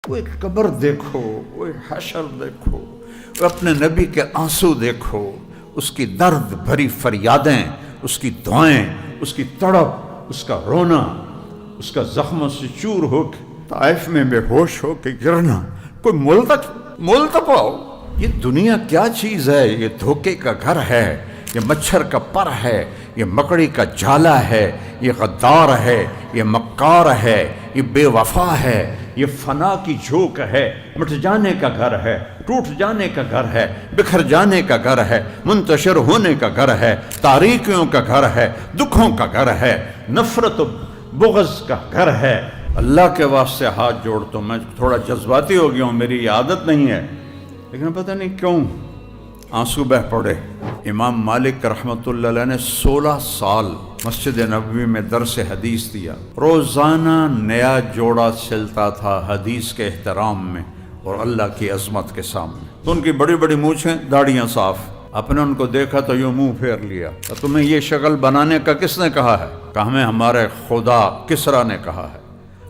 کوئی قبر دیکھو، کوئی حشر دیکھو، اپنے نبی کے آنسو دیکھو، اس کی درد بھری فریادیں، اس کی دعائیں، اس کی تڑپ، اس کا رونا، اس کا زخموں سے چور ہو کے طائف میں بے ہوش ہو کے گرنا، کوئی مول تک پاؤ۔ یہ دنیا کیا چیز ہے؟ یہ دھوکے کا گھر ہے، یہ مچھر کا پر ہے، یہ مکڑی کا جالا ہے، یہ غدار ہے، یہ مکار ہے، یہ بے وفا ہے، یہ فنا کی جھوک ہے، مٹ جانے کا گھر ہے، ٹوٹ جانے کا گھر ہے، بکھر جانے کا گھر ہے، منتشر ہونے کا گھر ہے، تاریکیوں کا گھر ہے، دکھوں کا گھر ہے، نفرت و بغض کا گھر ہے۔ اللہ کے واسطے ہاتھ جوڑتا ہوں، میں تھوڑا جذباتی ہو گیا ہوں، میری یہ عادت نہیں ہے، لیکن پتہ نہیں کیوں آنسو بہ پڑے۔ امام مالک رحمۃ اللہ علیہ نے 16 سال مسجد نبوی میں درس حدیث دیا، روزانہ نیا جوڑا سلتا تھا حدیث کے احترام میں اور اللہ کی عظمت کے سامنے۔ تو ان کی بڑی بڑی مونچھیں، داڑیاں صاف، آپ نے ان کو دیکھا تو یوں منہ پھیر لیا۔ تو تمہیں یہ شکل بنانے کا کس نے کہا ہے؟ کہ ہمیں ہمارے خدا کسرا نے کہا ہے،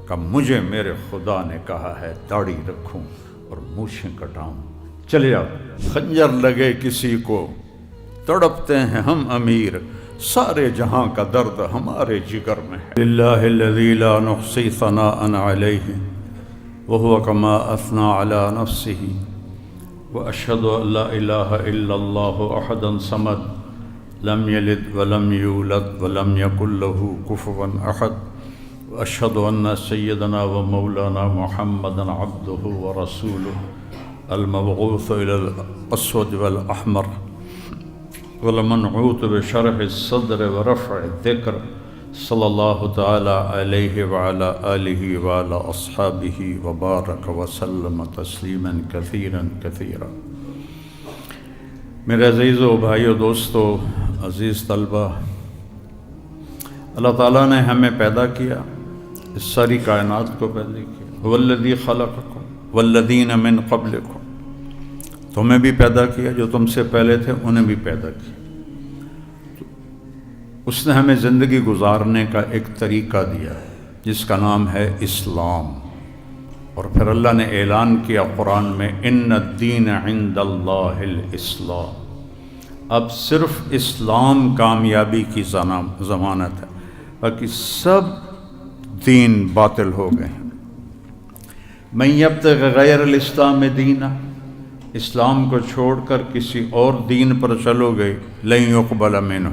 کہ مجھے میرے خدا نے کہا ہے داڑھی رکھوں اور مونچھیں کٹاؤں۔ چلے جاؤ، خنجر لگے کسی کو تڑپتے ہیں ہم امیر، سارے جہاں کا درد ہمارے جگر میں ہے۔ للہ الذی لا نحصی ثناء علیہ وہو کما اثنى علی نفسہ واشہد ان لا الہ الا اللہ احد صمد لم یلد ولم یولد ولم یکن لہ کفوا احد واشہد ان سیدنا و مولانا محمدا عبدہ ورسولہ المبعوث الى الاسود والاحمر والمنعوت بشرح الصدر ورفع الذکر صلی اللہ تعالی علیہ وعلی آلہ وعلی اصحابہ وبارک وسلم تسلیما کثیرا کثیرا۔ میرے عزیزو، بھائیو، دوستو، عزیز طلبہ، اللہ تعالیٰ نے ہمیں پیدا کیا، اس ساری کائنات کو پیدا کیا۔ هو الذی خلقکم والذین من قبلکم، تمہیں بھی پیدا کیا، جو تم سے پہلے تھے انہیں بھی پیدا کیا۔ اس نے ہمیں زندگی گزارنے کا ایک طریقہ دیا ہے جس کا نام ہے اسلام، اور پھر اللہ نے اعلان کیا قرآن میں ان الدین عند اللہ الاسلام، اب صرف اسلام کامیابی کی ضمانت ہے، باقی سب دین باطل ہو گئے ہیں۔ من یبتغ غیر الاسلام دینا، اسلام کو چھوڑ کر کسی اور دین پر چلو گے، لن یقبل منہ،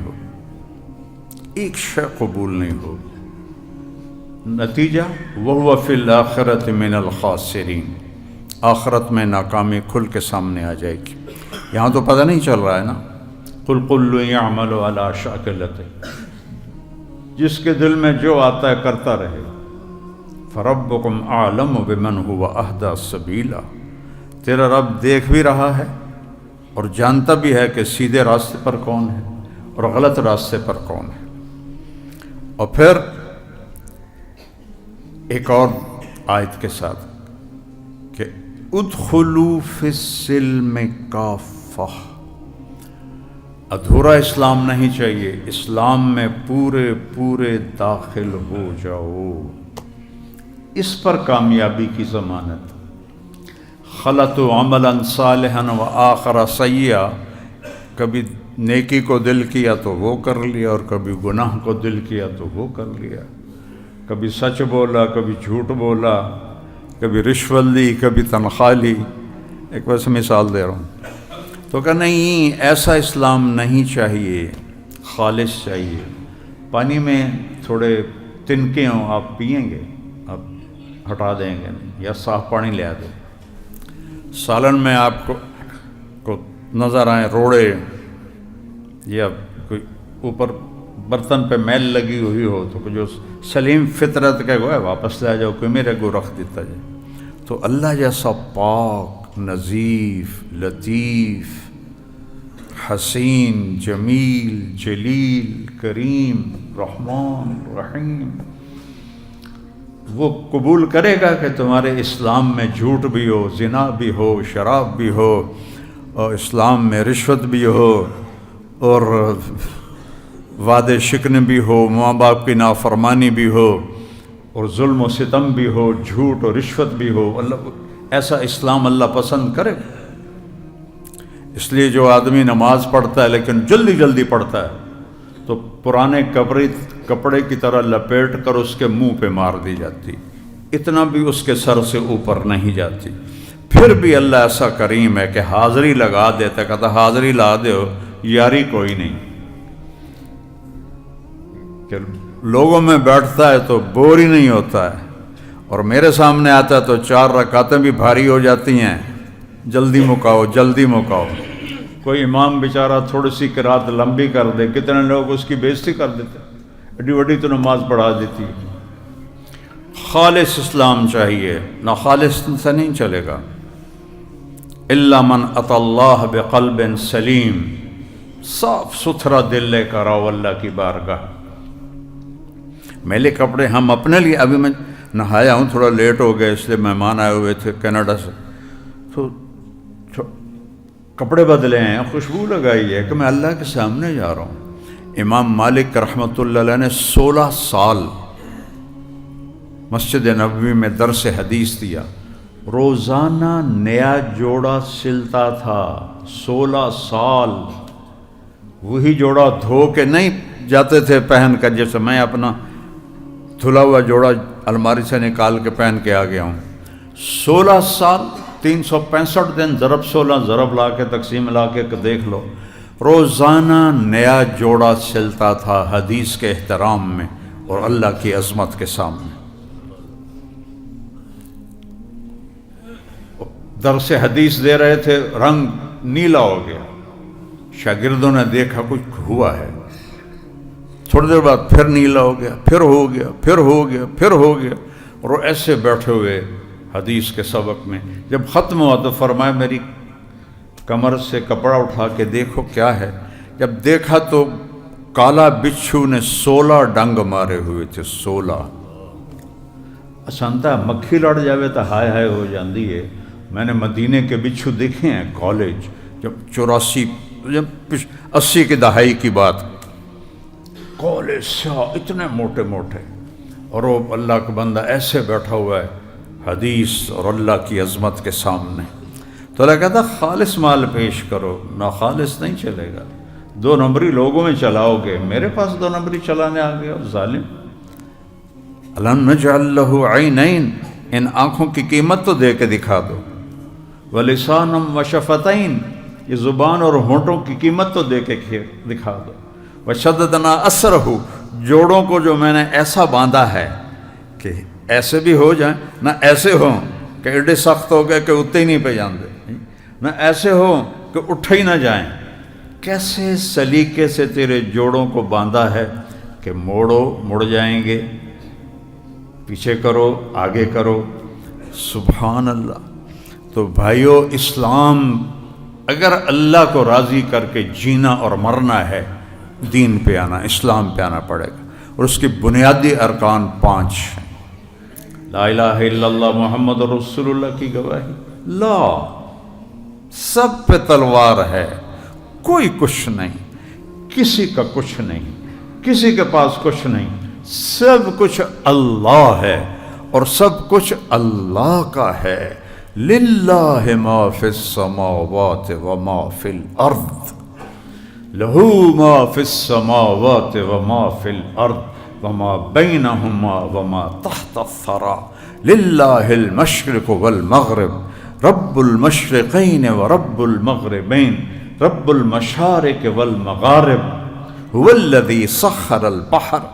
ایک شے قبول نہیں ہوگی، نتیجہ وہو فی الآخرۃ من الخاسرین، آخرت میں ناکامی کھل کے سامنے آ جائے گی۔ یہاں تو پتہ نہیں چل رہا ہے نا، قل کل یعمل علی شاکلتہ، جس کے دل میں جو آتا ہے کرتا رہے، فربکم اعلم بمن هو اہدی سبیلا، تیرا رب دیکھ بھی رہا ہے اور جانتا بھی ہے کہ سیدھے راستے پر کون ہے اور غلط راستے پر کون ہے۔ اور پھر ایک اور آیت کے ساتھ کہ ادخلوا فی السلم کافہ، ادھورا اسلام نہیں چاہیے، اسلام میں پورے پورے داخل ہو جاؤ، اس پر کامیابی کی ضمانت۔ خلطوا عملا صالحا وآخر سیئا، کبھی نیکی کو دل کیا تو وہ کر لیا اور کبھی گناہ کو دل کیا تو وہ کر لیا، کبھی سچ بولا کبھی جھوٹ بولا، کبھی رشوت لی کبھی تنخواہ لی، ایک ویسے مثال دے رہا ہوں۔ تو کہ نہیں، ایسا اسلام نہیں چاہیے، خالص چاہیے۔ پانی میں تھوڑے تنکے ہوں، آپ پئیں گے، آپ ہٹا دیں گے یا صاف پانی لے دیں۔ سالن میں آپ کو نظر آئیں روڑے یا کوئی اوپر برتن پہ میل لگی ہوئی ہو تو جو سلیم فطرت کا گویا واپس لے جاؤ، کوئی میرے کو رکھ دیتا جائے۔ تو اللہ جیسا پاک، نظیف، لطیف، حسین، جمیل، جلیل، کریم، رحمان، رحیم، وہ قبول کرے گا کہ تمہارے اسلام میں جھوٹ بھی ہو، زنا بھی ہو، شراب بھی ہو، اور اسلام میں رشوت بھی ہو، اور وعدے شکن بھی ہو، ماں باپ کی نافرمانی بھی ہو، اور ظلم و ستم بھی ہو، جھوٹ و رشوت بھی ہو، اللہ ایسا اسلام اللہ پسند کرے گا؟ اس لیے جو آدمی نماز پڑھتا ہے لیکن جلدی جلدی پڑھتا ہے تو پرانے کپڑے کی طرح لپیٹ کر اس کے منہ پہ مار دی جاتی، اتنا بھی اس کے سر سے اوپر نہیں جاتی۔ پھر بھی اللہ ایسا کریم ہے کہ حاضری لگا دیتا، کہتا حاضری لا دو، یاری کوئی نہیں، کہ لوگوں میں بیٹھتا ہے تو بور ہی نہیں ہوتا ہے، اور میرے سامنے آتا ہے تو 4 رکعتیں بھی بھاری ہو جاتی ہیں، جلدی مکاؤ جلدی مکاؤ۔ کوئی امام بیچارہ تھوڑی سی قرات لمبی کر دے، کتنے لوگ اس کی بےزتی کر دیتے، ایڈی وڈی تو نماز پڑھا دیتی۔ خالص اسلام چاہیے، نہ خالص سے نہیں چلے گا۔ الا من اتی اللہ بقلب سلیم، صاف ستھرا دل لے کر آؤ اللہ کی بارگاہ۔ میلے کپڑے ہم اپنے لیے، ابھی میں نہایا ہوں، تھوڑا لیٹ ہو گیا اس لیے مہمان آئے ہوئے تھے کینیڈا سے، تو کپڑے بدلے ہیں، خوشبو لگائی ہے کہ میں اللہ کے سامنے جا رہا ہوں۔ امام مالک رحمۃ اللہ علیہ نے 16 سال مسجد نبوی میں درس حدیث دیا، روزانہ نیا جوڑا سلتا تھا، 16 سال وہی جوڑا دھو کے نہیں جاتے تھے پہن کر، جیسے میں اپنا دھلا ہوا جوڑا الماری سے نکال کے پہن کے آ گیا ہوں۔ 16 سال 365 دن ضرب 16 ضرب لا کے تقسیم لا کے دیکھ لو، روزانہ نیا جوڑا سلتا تھا حدیث کے احترام میں اور اللہ کی عظمت کے سامنے۔ درس حدیث دے رہے تھے، رنگ نیلا ہو گیا، شاگردوں نے دیکھا کچھ ہوا ہے، تھوڑی دیر بعد پھر نیلا ہو گیا، پھر ہو گیا، پھر ہو گیا، پھر ہو گیا، اور وہ ایسے بیٹھے ہوئے حدیث کے سبق میں۔ جب ختم ہوا تو فرمایا میری کمر سے کپڑا اٹھا کے دیکھو کیا ہے۔ جب دیکھا تو کالا بچھو نے 16 ڈنگ مارے ہوئے تھے، 16۔ اسانتا مکھی لڑ جاوے تو ہائے ہائے ہو جاندی ہے۔ میں نے مدینے کے بچھو دیکھے ہیں کالج، جب 80 کی دہائی کی بات، کالج سے اتنے موٹے موٹے، اور وہ اللہ کا بندہ ایسے بیٹھا ہوا ہے حدیث اور اللہ کی عظمت کے سامنے۔ تو اللہ کہتا خالص مال پیش کرو، نہ خالص نہیں چلے گا۔ 2 نمبری لوگوں میں چلاؤ گے، میرے پاس 2 نمبری چلانے آ گیا ظالم۔ الم نجعل لہ عینین، ان آنکھوں کی قیمت تو دے کے دکھا دو، ولسانم وشفتین، یہ زبان اور ہونٹوں کی قیمت تو دے کے دکھا دو، وشددنا اسرہ، جوڑوں کو جو میں نے ایسا باندھا ہے کہ ایسے بھی ہو جائیں، نہ ایسے ہوں کہ ایڈے سخت ہو گئے کہ اٹھتے ہی نہیں پہ جاندے، نہ ایسے ہوں کہ اٹھ ہی نہ جائیں۔ کیسے سلیقے سے تیرے جوڑوں کو باندھا ہے کہ موڑو مڑ جائیں گے، پیچھے کرو آگے کرو، سبحان اللہ۔ تو بھائیو، اسلام اگر اللہ کو راضی کر کے جینا اور مرنا ہے، دین پہ آنا، اسلام پہ آنا پڑے گا، اور اس کی بنیادی ارکان 5 ہیں۔ لا الہ الا اللہ محمد رسول اللہ کی گواہی، لا، سب پہ تلوار ہے، کوئی کچھ نہیں، کسی کا کچھ نہیں، کسی کے پاس کچھ نہیں، سب کچھ اللہ ہے اور سب کچھ اللہ کا ہے۔ للہ ما فی السماوات وما فی الارض، لہو ما فی السماوات وما فی الارض وما بینہما وما تحت الثری، للہ المشرق والمغرب، رب المشرقین ورب المغربین، رب المشارق والمغارب، هو الذی سخر البحر،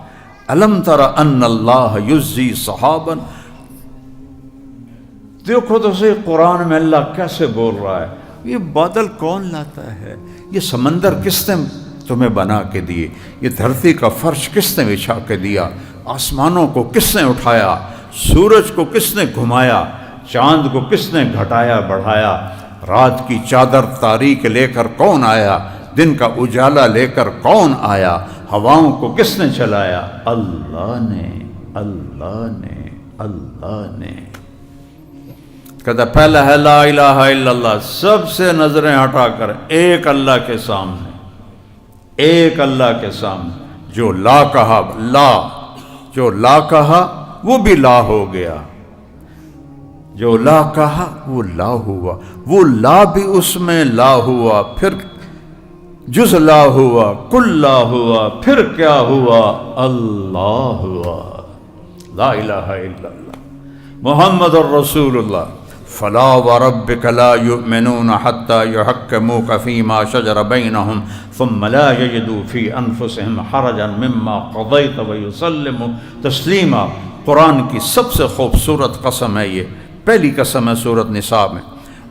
الم تر ان اللہ یزی سحابا۔ دیکھو تو صحیح قرآن میں اللہ کیسے بول رہا ہے، یہ بادل کون لاتا ہے، یہ سمندر کس نے تمہیں بنا کے دیے، یہ دھرتی کا فرش کس نے بچھا کے دیا، آسمانوں کو کس نے اٹھایا، سورج کو کس نے گھمایا، چاند کو کس نے گھٹایا بڑھایا، رات کی چادر تاریک لے کر کون آیا، دن کا اجالا لے کر کون آیا، ہواؤں کو کس نے چلایا، اللہ نے، اللہ نے، اللہ نے۔ کہتا پہلا ہے لا الہ الا اللہ، سب سے نظریں ہٹا کر ایک اللہ کے سامنے، ایک اللہ کے سامنے، جو لا کہا لا، جو لا کہا وہ بھی لا ہو گیا، جو لا کہا وہ لا ہوا، وہ لا بھی اس میں لا ہوا، پھر جز لا ہوا، کل لا ہوا، پھر کیا ہوا؟ اللہ ہوا، لا الہ الا اللہ محمد الرسول اللہ۔ فلا وربک لا یؤمنون حتی یحکموک فیما شجر بینہم ثم لا یجدوا فی انفسہم حرجا مما قضیت ویسلموا تسلیما۔ قرآن کی سب سے خوبصورت قسم ہے یہ، پہلی قسم ہے سورۃ نساء میں،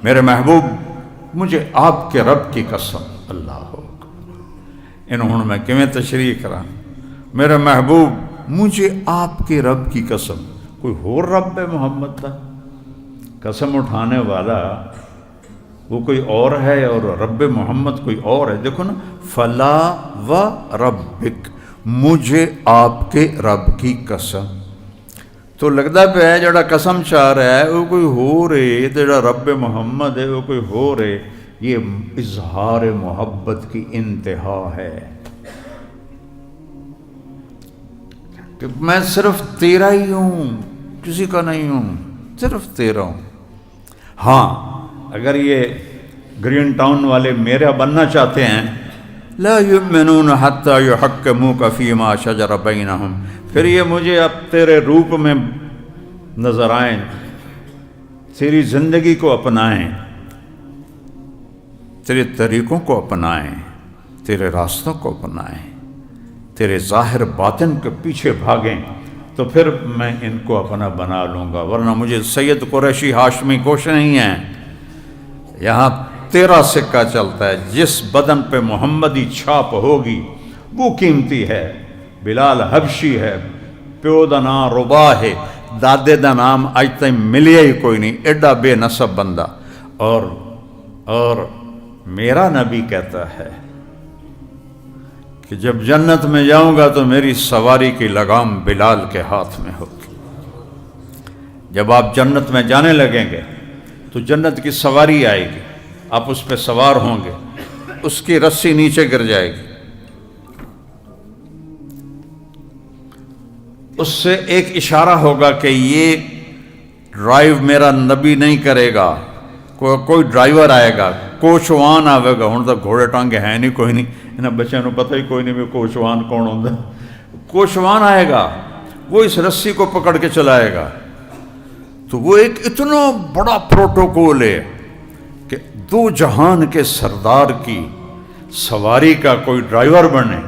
میرے محبوب مجھے آپ کے رب کی قسم، اللہ ہو انہوں میں کیویں تشریح کرا، میرے محبوب مجھے آپ کے رب کی قسم، کوئی اور رب ہے محمد کا؟ قسم اٹھانے والا وہ کوئی اور ہے اور رب محمد کوئی اور ہے۔ دیکھو نا، فلا و ربک، مجھے آپ کے رب کی قسم، تو لگتا پہ ہے جڑا قسم چاہ رہا ہے وہ کوئی ہو رہے، جڑا رب محمد ہے وہ کوئی ہو رہے، یہ اظہار محبت کی انتہا ہے کہ میں صرف تیرا ہی ہوں، کسی کا نہیں ہوں، صرف تیرا ہوں۔ ہاں اگر یہ گرین ٹاؤن والے میرا بننا چاہتے ہیں، لا یؤمنون حتی یحکموک فیما شجر بینہم، پھر یہ مجھے اب تیرے روپ میں نظر آئیں، تیری زندگی کو اپنائیں، تیرے طریقوں کو اپنائیں، تیرے راستوں کو اپنائیں، تیرے ظاہر باطن کے پیچھے بھاگیں، تو پھر میں ان کو اپنا بنا لوں گا، ورنہ مجھے سید قریشی ہاشمی کچھ نہیں ہے۔ یہاں تیرا سکہ چلتا ہے، جس بدن پہ محمدی چھاپ ہوگی وہ قیمتی ہے۔ بلال حبشی ہے، پیو دا نام ربا ہے، دادے دا نام اج تک ملیا ہی کوئی نہیں، ایڈا بے نسب بندہ، اور میرا نبی کہتا ہے کہ جب جنت میں جاؤں گا تو میری سواری کی لگام بلال کے ہاتھ میں ہوگی۔ جب آپ جنت میں جانے لگیں گے تو جنت کی سواری آئے گی، آپ اس پہ سوار ہوں گے، اس کی رسی نیچے گر جائے گی، اس سے ایک اشارہ ہوگا کہ یہ ڈرائیو میرا نبی نہیں کرے گا، کوئی ڈرائیور آئے گا، کوچوان آئے گا۔ ہوں تو گھوڑے ٹانگے ہیں نہیں، کوئی نہیں، انہیں بچوں کو پتہ ہی کوئی نہیں بھی کوچوان کون ہوتا ہے۔ کوچوان آئے گا، وہ اس رسی کو پکڑ کے چلائے گا، تو وہ ایک اتنا بڑا پروٹوکول ہے کہ دو جہان کے سردار کی سواری کا کوئی ڈرائیور بنے،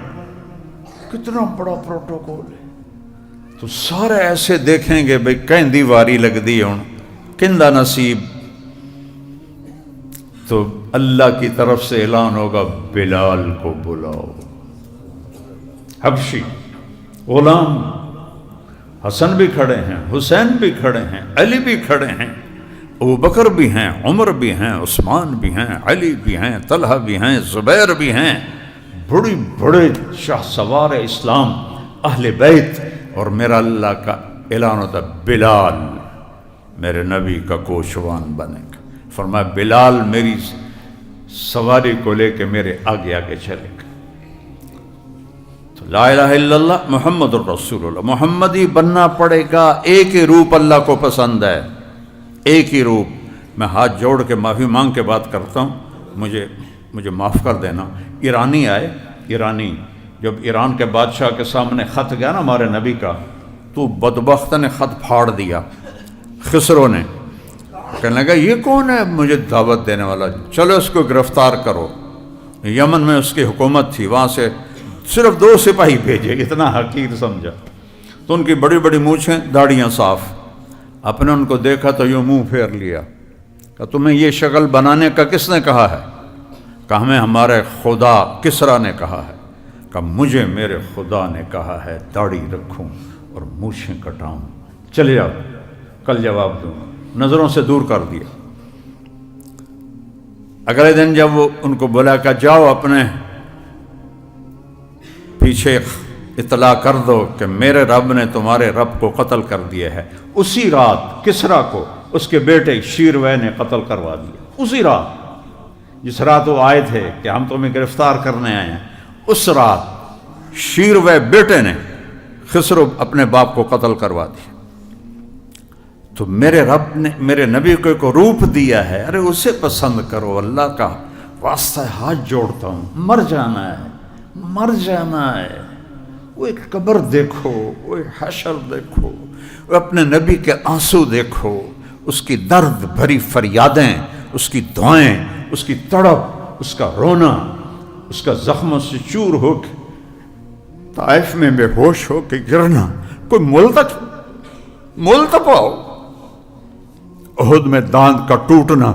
کتنا بڑا پروٹوکول ہے۔ تو سارے ایسے دیکھیں گے بھئی کہیں واری لگ دی ہوں، کندہ نصیب، تو اللہ کی طرف سے اعلان ہوگا بلال کو بلاؤ۔ حبشی غلام، حسن بھی کھڑے ہیں، حسین بھی کھڑے ہیں، علی بھی کھڑے ہیں، ابو بکر بھی ہیں، عمر بھی ہیں، عثمان بھی ہیں، علی بھی ہیں، طلحہ بھی ہیں، زبیر بھی ہیں، بڑے شاہ سوار اسلام اہل بیت، اور میرا اللہ کا اعلان ہوتا بلال میرے نبی کا کوچوان بنے گا۔ فرمایا بلال میری سواری کو لے کے میرے آگے آگے چلے گا۔ تو لا الہ الا اللہ محمد الرسول اللہ، محمدی بننا پڑے گا۔ ایک ہی روپ اللہ کو پسند ہے، ایک ہی روپ۔ میں ہاتھ جوڑ کے معافی مانگ کے بات کرتا ہوں، مجھے معاف کر دینا۔ ایرانی آئے، ایرانی جب ایران کے بادشاہ کے سامنے خط گیا نا ہمارے نبی کا، تو بدبخت نے خط پھاڑ دیا، خسرو نے۔ کہنے لگا یہ کون ہے مجھے دعوت دینے والا، چلو اس کو گرفتار کرو۔ یمن میں اس کی حکومت تھی، وہاں سے صرف 2 سپاہی بھیجے، اتنا حقیر سمجھا۔ تو ان کی بڑی بڑی مونچھیں، داڑیاں صاف، اپنے ان کو دیکھا تو یوں منہ پھیر لیا، کہ تمہیں یہ شکل بنانے کا کس نے کہا ہے؟ کہ ہمیں ہمارے خدا کسرا نے کہا ہے۔ کہ مجھے میرے خدا نے کہا ہے داڑھی رکھوں اور مونچھیں کٹاؤں، چلے جاؤ کل جواب دوں۔ نظروں سے دور کر دیا۔ اگلے دن جب وہ ان کو بولا کہ جاؤ اپنے پیچھے اطلاع کر دو کہ میرے رب نے تمہارے رب کو قتل کر دیا ہے، اسی رات کسرا کو اس کے بیٹے شیروے نے قتل کروا دیا۔ اسی رات جس رات وہ آئے تھے کہ ہم تمہیں گرفتار کرنے آئے ہیں، اس رات شیروے بیٹے نے خسرو اپنے باپ کو قتل کروا دیا۔ تو میرے رب نے میرے نبی کو ایک روپ دیا ہے، ارے اسے پسند کرو، اللہ کا واسطہ ہاتھ جوڑتا ہوں، مر جانا ہے، مر جانا ہے۔ وہ ایک قبر دیکھو، وہ ایک حشر دیکھو، وہ اپنے نبی کے آنسو دیکھو، اس کی درد بھری فریادیں، اس کی دعائیں، اس کی تڑپ، اس کا رونا، اس کا زخموں سے چور ہو کے طائف میں بے ہوش ہو کے گرنا، کوئی مول تک آؤ، احد میں دانت کا ٹوٹنا،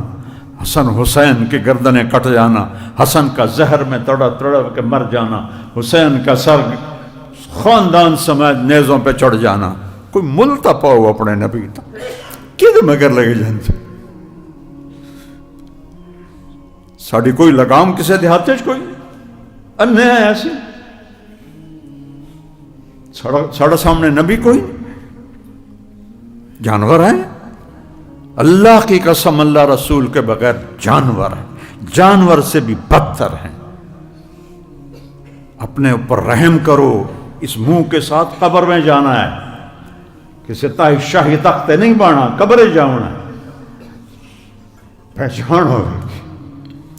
حسن حسین کی گردنیں کٹ جانا، حسن کا زہر میں تڑپ تڑپ کے مر جانا، حسین کا سر خاندان سمیت نیزوں پہ چڑھ جانا، کوئی مل تپاؤ اپنے نبی تک کہ مگر لگے جان ساڑی کوئی لگام کسے دیہاتے کوئی انہیں ہے ایسی ساڑھا سامنے نبی کوئی جانور ہیں، اللہ کی قسم اللہ رسول کے بغیر جانور ہیں، جانور سے بھی بدتر ہیں۔ اپنے اوپر رحم کرو، اس منہ کے ساتھ قبر میں جانا ہے، کسی تاہی شاہی تختے نہیں بانا، قبریں جانا ہے، پہچان ہوگی،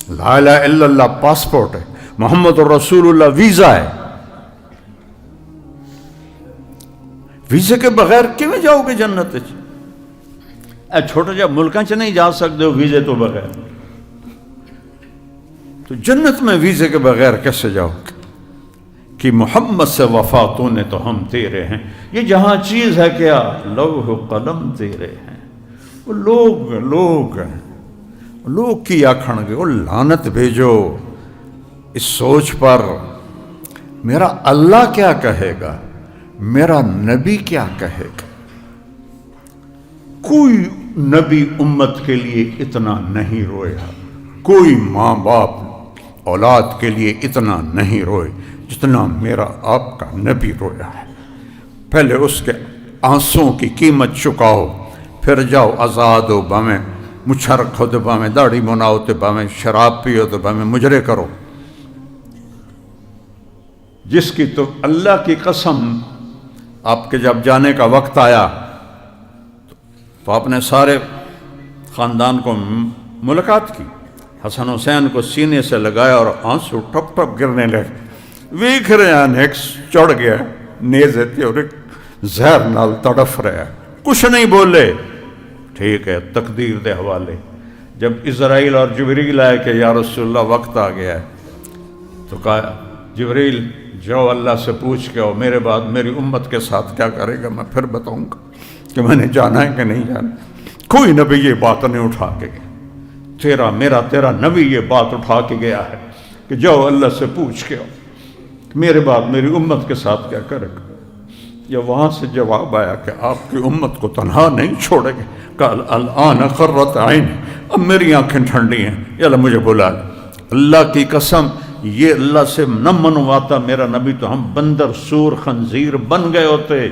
لا الہ الا اللہ پاسپورٹ ہے، محمد رسول اللہ ویزا ہے، ویزے کے بغیر کیوں جاؤ گے جنت؟ اے چھوٹا جا ملکاں چ نہیں جا سکتے ہو ویزے تو بغیر، تو جنت میں ویزے کے بغیر کیسے جاؤ گے؟ کہ محمد سے وفا تو نے تو ہم تیرے ہیں، یہ جہاں چیز ہے کیا، لوح و قلم تیرے ہیں۔ وہ لوگ کی آکھن گے، وہ لعنت بھیجو اس سوچ پر، میرا اللہ کیا کہے گا، میرا نبی کیا کہے گا؟ کوئی نبی امت کے لیے اتنا نہیں رویا، کوئی ماں باپ اولاد کے لیے اتنا نہیں روئے جتنا میرا آپ کا نبی رویا ہے۔ پہلے اس کے آنسوں کی قیمت چکاؤ، پھر جاؤ آزاد ہو، باہیں مچھر رکھو تو باہیں داڑھی مناؤ تو باہیں شراب پیو تو باہیں مجرے کرو، جس کی تو اللہ کی قسم آپ کے جب جانے کا وقت آیا تو آپ نے سارے خاندان کو ملاقات کی، حسن حسین کو سینے سے لگایا اور آنسو ٹپ ٹپ گرنے لگے، ویکھ رہے ہیں نیکس چڑھ گیا نیزے تھی اور ایک زہر نال تڑف رہا ہے، کچھ نہیں بولے، ٹھیک ہے تقدیر دے حوالے۔ جب اسرائیل اور جبریل آئے کہ یا رسول اللہ وقت آ گیا ہے، تو کہا جبریل جاؤ اللہ سے پوچھ کے آؤ، میرے بعد میری امت کے ساتھ کیا کرے گا میں پھر بتاؤں گا کہ میں نے جانا ہے کہ نہیں جانا۔ کوئی نبی یہ بات نہیں اٹھا کے گیا، تیرا نبی یہ بات اٹھا کے گیا ہے کہ جاؤ اللہ سے پوچھ کے آؤ میرے بعد میری امت کے ساتھ کیا کرے گا۔ یا وہاں سے جواب آیا کہ آپ کی امت کو تنہا نہیں چھوڑیں گے، قال الآن قرۃ عین، اب میری آنکھیں ٹھنڈی ہیں، یا اللہ مجھے بلا لے۔ اللہ کی قسم یہ اللہ سے نہ منواتا میرا نبی تو ہم بندر سور خنزیر بن گئے ہوتے۔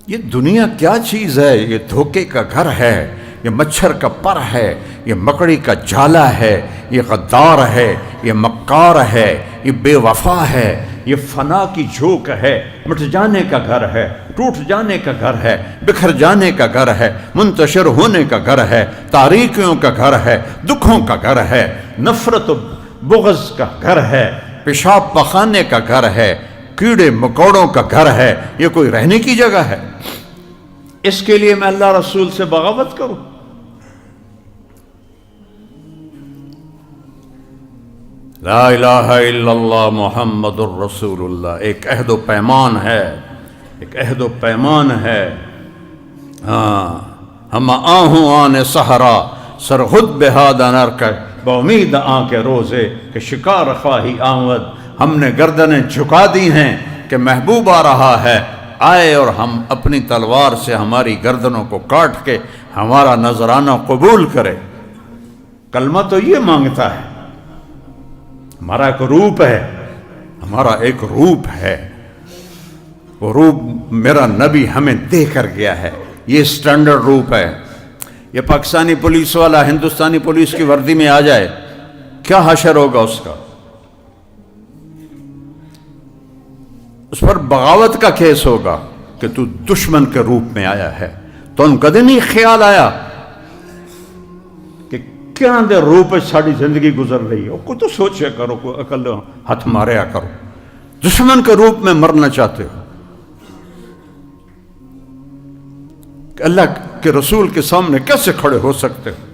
یہ دنیا کیا چیز ہے، یہ دھوکے کا گھر ہے، یہ مچھر کا پر ہے، یہ مکڑی کا جالا ہے، یہ غدار ہے، یہ مکار ہے، یہ بے وفا ہے، یہ فنا کی جھوک ہے، مٹ جانے کا گھر ہے، ٹوٹ جانے کا گھر ہے، بکھر جانے کا گھر ہے، منتشر ہونے کا گھر ہے، تاریکیوں کا گھر ہے، دکھوں کا گھر ہے، نفرت و بغض کا گھر ہے، پیشاب پخانے کا گھر ہے، کیڑے مکوڑوں کا گھر ہے، یہ کوئی رہنے کی جگہ ہے؟ اس کے لیے میں اللہ رسول سے بغاوت کروں؟ لا الہ الا اللہ محمد الرسول اللہ ایک عہد و پیمان ہے، ایک عہد و پیمان ہے۔ ہم آہوں آنے سہرا سرخود بہادہ نرکر بامید آن کے روزے کہ شکار خواہی آمد، ہم نے گردنیں جھکا دی ہیں کہ محبوب آ رہا ہے، آئے اور ہم اپنی تلوار سے ہماری گردنوں کو کاٹ کے ہمارا نذرانہ قبول کرے۔ کلمہ تو یہ مانگتا ہے، ہمارا ایک روپ ہے، ہمارا ایک روپ ہے، وہ روپ میرا نبی ہمیں دے کر گیا ہے، یہ سٹینڈرڈ روپ ہے۔ یہ پاکستانی پولیس والا ہندوستانی پولیس کی وردی میں آ جائے، کیا حشر ہوگا اس کا؟ اس پر بغاوت کا کیس ہوگا، کہ تو دشمن کے روپ میں آیا ہے تو ان کدے نہیں خیال آیا کہ کیا دے روپ ساری زندگی گزر رہی ہے؟ کوئی تو سوچیا کرو، کوئی عقل ہاتھ ماریا کرو. دشمن کے روپ میں مرنا چاہتے ہو کہ اللہ کے رسول کے سامنے کیسے کھڑے ہو سکتے ہو؟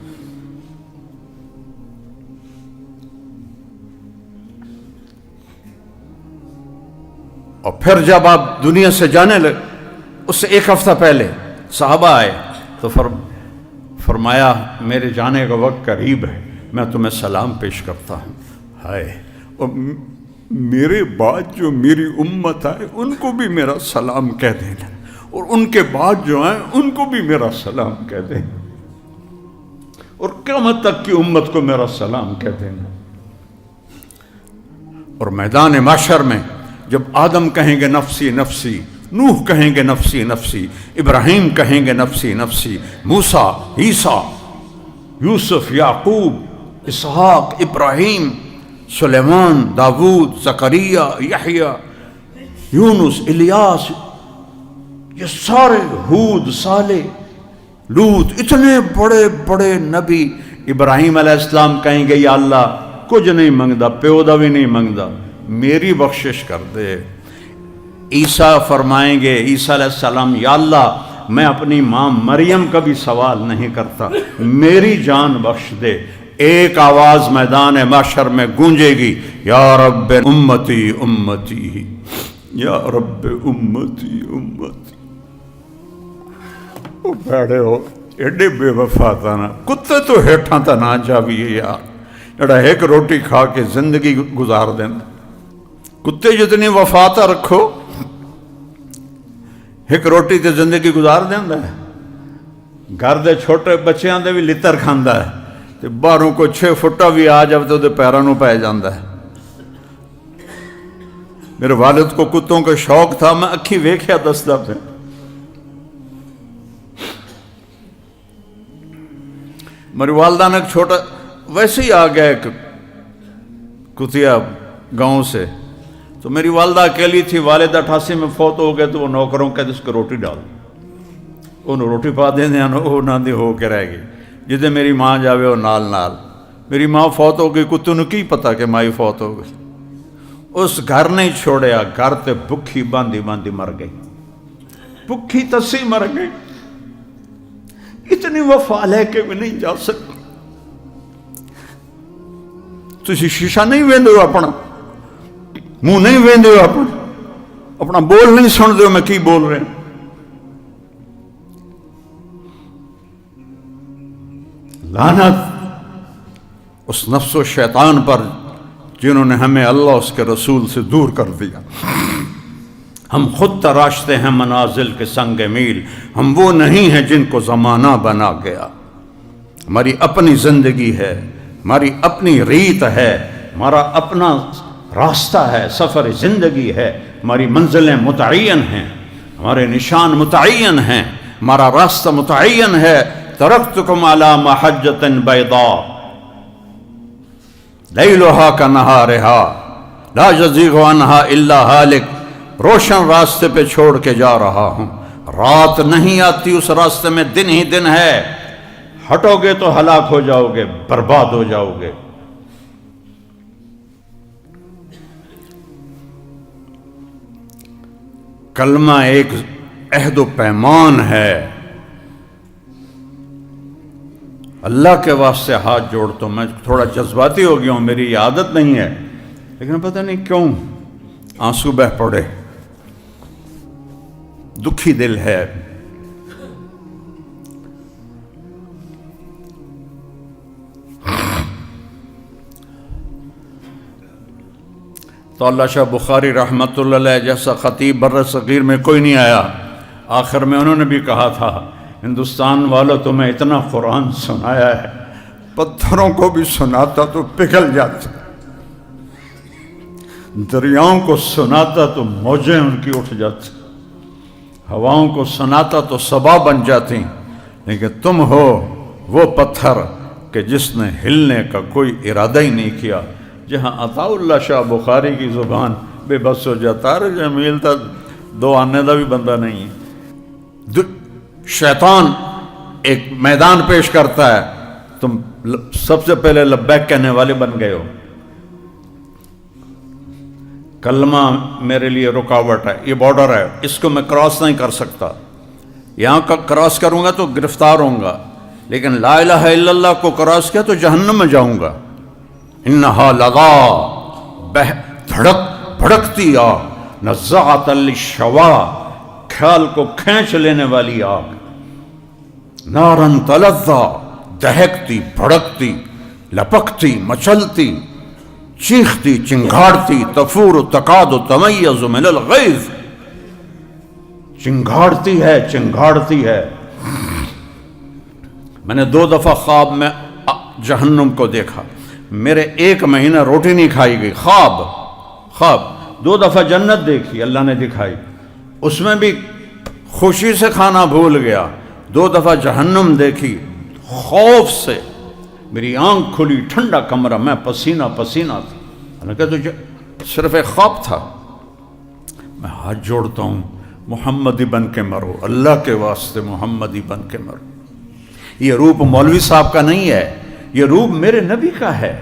اور پھر جب آپ دنیا سے جانے لگے، اس سے ایک ہفتہ پہلے صحابہ آئے تو فرمایا میرے جانے کا وقت قریب ہے، میں تمہیں سلام پیش کرتا ہوں. ہائے، اور میرے بعد جو میری امت آئے ان کو بھی میرا سلام کہہ دینا، اور ان کے بعد جو آئے ان کو بھی میرا سلام کہہ دینا، اور قیامت تک کی امت کو میرا سلام کہہ دینا. اور میدان محشر میں جب آدم کہیں گے نفسی نفسی، نوح کہیں گے نفسی نفسی، ابراہیم کہیں گے نفسی نفسی، موسیٰ، عیسیٰ، یوسف، یعقوب، اسحاق، ابراہیم، سلیمان، داود، زکریا، یحییٰ، یونس، الیاس، یہ سارے، ہود، صالح، لوط، اتنے بڑے بڑے نبی. ابراہیم علیہ السلام کہیں گے یا اللہ کچھ نہیں منگدا، پیو دا بھی نہیں منگدا، میری بخشش کر دے. عیسیٰ فرمائیں گے، عیسیٰ علیہ السلام، یا اللہ میں اپنی ماں مریم کا بھی سوال نہیں کرتا، میری جان بخش دے. ایک آواز میدان محشر میں گونجے گی، یا رب امتی امتی، یا رب امتی امتی. وہ بیڑے ہو ایڈے بے وفا تھا نا، کتے تو ہیٹھاں تا نہ جاویے یار، جڑا ایک روٹی کھا کے زندگی گزار دینا. کتے جتنی وفاتا رکھو، ایک روٹی تے زندگی گزار دینا ہے. گھر دے چھوٹے بچیاں دے بھی لتر کھاندا ہے، تے باہروں کو 6 فٹا بھی آ جائے تو دے پیراں نوں پے جاندا ہے. میرے والد کو کتوں کا شوق تھا، میں اکھی ویکھیا دسدا پہ. میری والدہ نے ایک چھوٹا ویسے ہی آ گیا ایک کتیا گاؤں سے، تو میری والدہ اکیلی تھی، والد 88 میں فوت ہو گئے، تو وہ نوکروں کہتے اس کو روٹی ڈال، انہوں روٹی پا دینے وہ نہ دی ہو کے رہ گئی. جدے میری ماں جاوے وہ نال نال. میری ماں فوت ہو گئی، کتوں نے کی پتا کہ مائی فوت ہو گئی. اس گھر نہیں چھوڑیا، گھر تے بکھی باندھی باندھی مر گئی، بکھی تسی مر گئی. اتنی وفا لے کے بھی نہیں جا سکتی. تسی شیشہ نہیں ویندے ہو اپنا، منہ نہیں ویندے ہو اپنا بول نہیں سن دے ہو میں کی بول رہے ہیں. لعنت اس نفس و شیطان پر جنہوں نے ہمیں اللہ اس کے رسول سے دور کر دیا. ہم خود تراشتے ہیں منازل کے سنگ میل، ہم وہ نہیں ہیں جن کو زمانہ بنا گیا. ہماری اپنی زندگی ہے، ہماری اپنی ریت ہے، ہمارا اپنا راستہ ہے، سفر زندگی ہے، ہماری منزلیں متعین ہیں، ہمارے نشان متعین ہیں، ہمارا راستہ متعین ہے. ترکتکم علی محجۃ بیضاء لیلھا کنہارھا لا یزیغ عنہا الا ہالک. روشن راستے پہ چھوڑ کے جا رہا ہوں، رات نہیں آتی اس راستے میں، دن ہی دن ہے. ہٹو گے تو ہلاک ہو جاؤ گے، برباد ہو جاؤ گے. کلمہ ایک عہد و پیمان ہے. اللہ کے واسطے ہاتھ جوڑتا ہوں. میں تھوڑا جذباتی ہو گیا ہوں، میری یہ عادت نہیں ہے، لیکن پتہ نہیں کیوں آنسو بہ پڑے، دکھی دل ہے. تو اللہ شاہ بخاری رحمۃ اللہ علیہ جیسا خطیب بر صغیر میں کوئی نہیں آیا. آخر میں انہوں نے بھی کہا تھا، ہندوستان والوں تمہیں اتنا قرآن سنایا ہے، پتھروں کو بھی سناتا تو پگھل جاتے، دریاؤں کو سناتا تو موجیں ان کی اٹھ جاتی، ہواؤں کو سناتا تو صبا بن جاتی. لیکن تم ہو وہ پتھر کہ جس نے ہلنے کا کوئی ارادہ ہی نہیں کیا. جہاں عطا اللہ شاہ بخاری کی زبان بے بس ہو جاتا، جمیل تھا دو آنے دا بھی بندہ نہیں ہے. شیطان ایک میدان پیش کرتا ہے، تم سب سے پہلے لبیک کہنے والے بن گئے ہو. کلمہ میرے لیے رکاوٹ ہے، یہ بارڈر ہے، اس کو میں کراس نہیں کر سکتا. یہاں کا کراس کروں گا تو گرفتار ہوں گا، لیکن لا الہ الا اللہ کو کراس کیا تو جہنم میں جاؤں گا. انہا لظا، بھڑکتی آگ، نزاعۃ للشوا، خیال کو کھینچ لینے والی آگ. نارن تلظا، دہکتی، بھڑکتی، لپکتی، مچلتی، چیختی، چنگھاڑتی. تفور تکاد تمیز من الغیظ، چنگھاڑتی ہے، چنگھاڑتی ہے. میں نے 2 دفعہ خواب میں جہنم کو دیکھا. میرے 1 مہینہ روٹی نہیں کھائی گئی. خواب 2 دفعہ جنت دیکھی، اللہ نے دکھائی، اس میں بھی خوشی سے کھانا بھول گیا. 2 دفعہ جہنم دیکھی، خوف سے میری آنکھ کھلی، ٹھنڈا کمرہ، میں پسینہ پسینہ تھا. میں نے کہا تو صرف ایک خواب تھا. میں ہاتھ جوڑتا ہوں، محمدی بن کے مرو، اللہ کے واسطے محمدی بن کے مرو. یہ روپ مولوی صاحب کا نہیں ہے، یہ روپ میرے نبی کا ہے.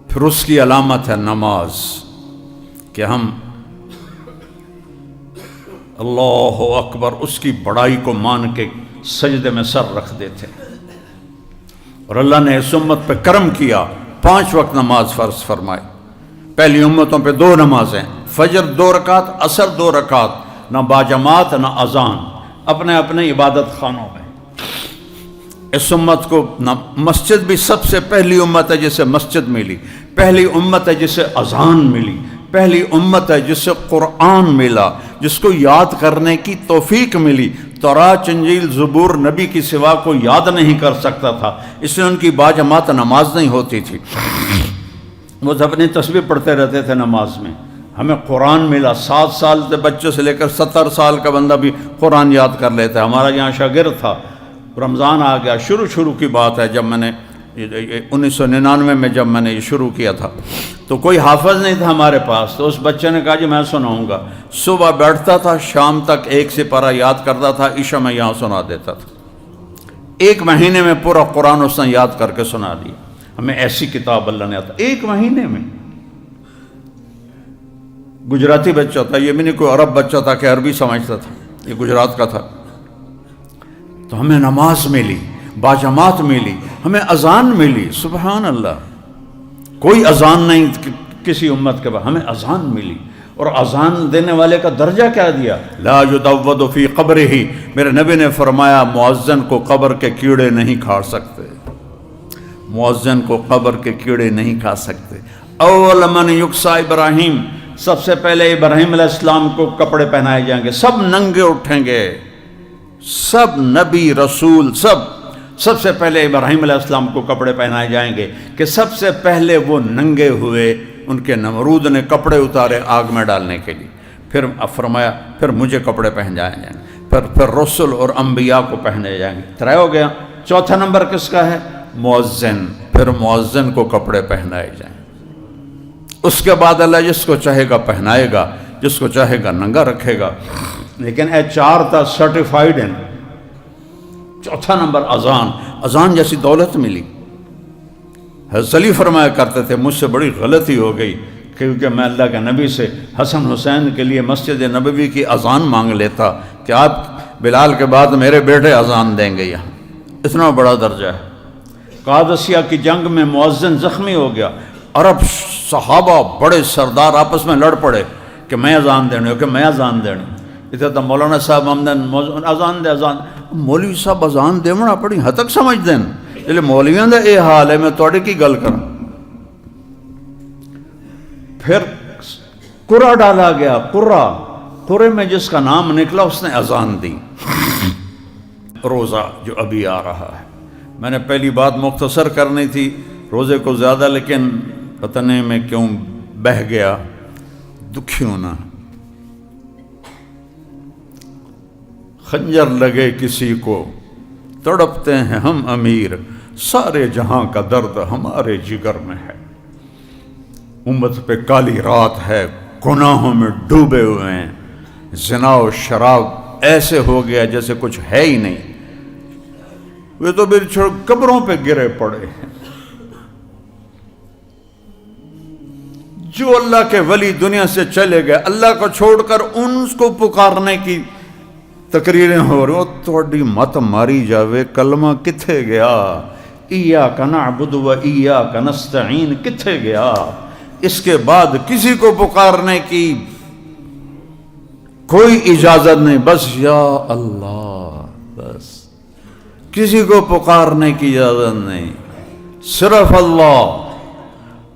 پھر اس کی علامت ہے نماز، کہ ہم اللہ اکبر اس کی بڑائی کو مان کے سجدے میں سر رکھ دیتے. اور اللہ نے اس امت پہ کرم کیا، 5 وقت نماز فرض فرمائے. پہلی امتوں پہ 2 نمازیں، فجر 2 رکعت، عصر 2 رکعت، نہ باجماعت نہ اذان، اپنے اپنے عبادت خانوں میں. اس امت کو نہ مسجد بھی، سب سے پہلی امت ہے جسے مسجد ملی، پہلی امت ہے جسے اذان ملی، پہلی امت ہے جسے قرآن ملا، جس کو یاد کرنے کی توفیق ملی. تورات، انجیل، زبور نبی کی سوا کو یاد نہیں کر سکتا تھا، اس لیے ان کی باجماعت نماز نہیں ہوتی تھی. وہ اپنی تسبیح پڑھتے رہتے تھے نماز میں. ہمیں قرآن ملا، 7 سال سے بچے سے لے کر 70 سال کا بندہ بھی قرآن یاد کر لیتا ہے. ہمارا یہاں شاگرد تھا، رمضان آ گیا، شروع کی بات ہے، جب میں نے 1999 میں جب میں نے یہ شروع کیا تھا تو کوئی حافظ نہیں تھا ہمارے پاس. تو اس بچے نے کہا جی میں سناؤں گا. صبح بیٹھتا تھا، شام تک 1 سپارہ یاد کرتا تھا، عشاء میں یہاں سنا دیتا تھا. 1 مہینے میں پورا قرآن اس نے یاد کر کے سنا دیا. ہمیں ایسی کتاب اللہ نے عطا، 1 مہینے میں. گجراتی بچہ تھا، یہ بھی نہیں کوئی عرب بچہ تھا کہ عربی سمجھتا تھا، یہ گجرات کا تھا. تو ہمیں نماز ملی، باجماعت ملی، ہمیں اذان ملی. سبحان اللہ، کوئی اذان نہیں کسی امت کے بعد، ہمیں اذان ملی. اور اذان دینے والے کا درجہ کیا دیا؟ لا یدود فی قبرہ، میرے نبی نے فرمایا مؤذن کو قبر کے کیڑے نہیں کھا سکتے، مؤذن کو قبر کے کیڑے نہیں کھا سکتے. اول من یکسا ابراہیم، سب سے پہلے ابراہیم علیہ السلام کو کپڑے پہنائے جائیں گے، سب ننگے اٹھیں گے، سب نبی رسول سب سے پہلے ابراہیم علیہ السلام کو کپڑے پہنائے جائیں گے کہ سب سے پہلے وہ ننگے ہوئے. ان کے نمرود نے کپڑے اتارے آگ میں ڈالنے کے لیے. پھر فرمایا پھر مجھے کپڑے پہنائے جائیں گے، پھر رسل اور انبیاء کو پہنے جائیں گے. 3 ہو گیا. 4تھا نمبر کس کا ہے؟ مؤذن. پھر مؤذن کو کپڑے پہنائے جائیں. اس کے بعد اللہ جس کو چاہے گا پہنائے گا، جس کو چاہے گا ننگا رکھے گا. لیکن 4 تھا سرٹیفائیڈ ہیں. 4تھا نمبر اذان جیسی دولت ملی. حضرت علی فرمایا کرتے تھے مجھ سے بڑی غلطی ہو گئی کیونکہ میں اللہ کے نبی سے حسن حسین کے لیے مسجد نبوی کی اذان مانگ لیتا کہ آپ بلال کے بعد میرے بیٹے اذان دیں گے. یہاں اتنا بڑا درجہ ہے. قادسیہ کی جنگ میں مؤذن زخمی ہو گیا. عرب صحابہ بڑے سردار آپس میں لڑ پڑے کہ میں اذان دینی ہو کہ میں اذان دینی. اتنا تو مولانا صاحب ہم اذان دے اذان مولوی صاحب اذان دیونا پڑی حد تک سمجھ دین جلے مولویاں دا اے حال ہے میں توڑے کی گل کروں. پھر قرہ ڈالا گیا. قرے میں جس کا نام نکلا اس نے اذان دی. روزہ جو ابھی آ رہا ہے، میں نے پہلی بات مختصر کرنی تھی روزے کو زیادہ، لیکن پتہ نہیں میں کیوں بہہ گیا. دکھی ہونا، خنجر لگے کسی کو تڑپتے ہیں ہم امیر، سارے جہاں کا درد ہمارے جگر میں ہے. امت پہ کالی رات ہے، گناہوں میں ڈوبے ہوئے ہیں، زنا و شراب ایسے ہو گیا جیسے کچھ ہے ہی نہیں، وہ تو پھر قبروں پہ گرے پڑے ہیں۔ جو اللہ کے ولی دنیا سے چلے گئے، اللہ کو چھوڑ کر ان کو پکارنے کی تقریریں ہو رہی، تھوڑی مت ماری جاوے، کلمہ کتھے گیا؟ ایاک نعبد و ایاک نستعین کتھے گیا؟ اس کے بعد کسی کو پکارنے کی کوئی اجازت نہیں، بس یا اللہ، بس کسی کو پکارنے کی اجازت نہیں، صرف اللہ۔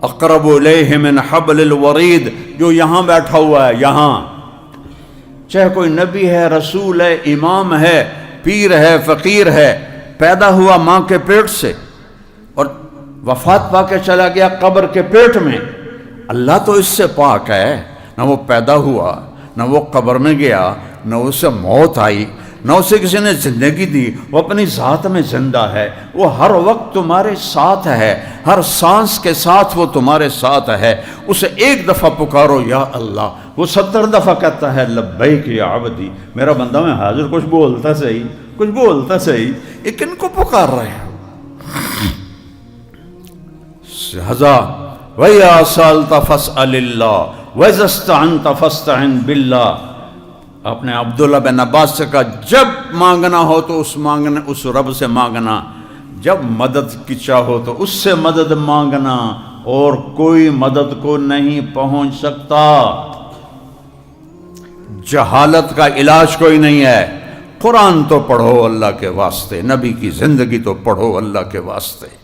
اقرب الیہ من حبل الورید، جو یہاں بیٹھا ہوا ہے، یہاں چاہے کوئی نبی ہے، رسول ہے، امام ہے، پیر ہے، فقیر ہے، پیدا ہوا ماں کے پیٹ سے اور وفات پا کے چلا گیا قبر کے پیٹ میں، اللہ تو اس سے پاک ہے، نہ وہ پیدا ہوا، نہ وہ قبر میں گیا، نہ اسے موت آئی، نہ اسے کسی نے زندگی دی، وہ اپنی ذات میں زندہ ہے، وہ ہر وقت تمہارے ساتھ ہے، ہر سانس کے ساتھ وہ تمہارے ساتھ ہے۔ اسے ایک دفعہ پکارو یا اللہ، وہ 70 دفعہ کہتا ہے لبیک یا عبدی، میرا بندہ میں حاضر، کچھ بولتا صحیح، کچھ بولتا صحیح، یہ کن کو پکار رہے ہیں؟ لہذا وَإِذَا سَأَلْتَ فَاسْأَلِ اللَّهَ وَإِذَا اسْتَعَنْتَ فَاسْتَعِنْ بِاللَّهِ۔ آپ نے عبداللہ بن عباس سے کہا جب مانگنا ہو تو اس رب سے مانگنا، جب مدد کی چاہو تو اس سے مدد مانگنا، اور کوئی مدد کو نہیں پہنچ سکتا۔ جہالت کا علاج کوئی نہیں ہے، قرآن تو پڑھو اللہ کے واسطے، نبی کی زندگی تو پڑھو اللہ کے واسطے۔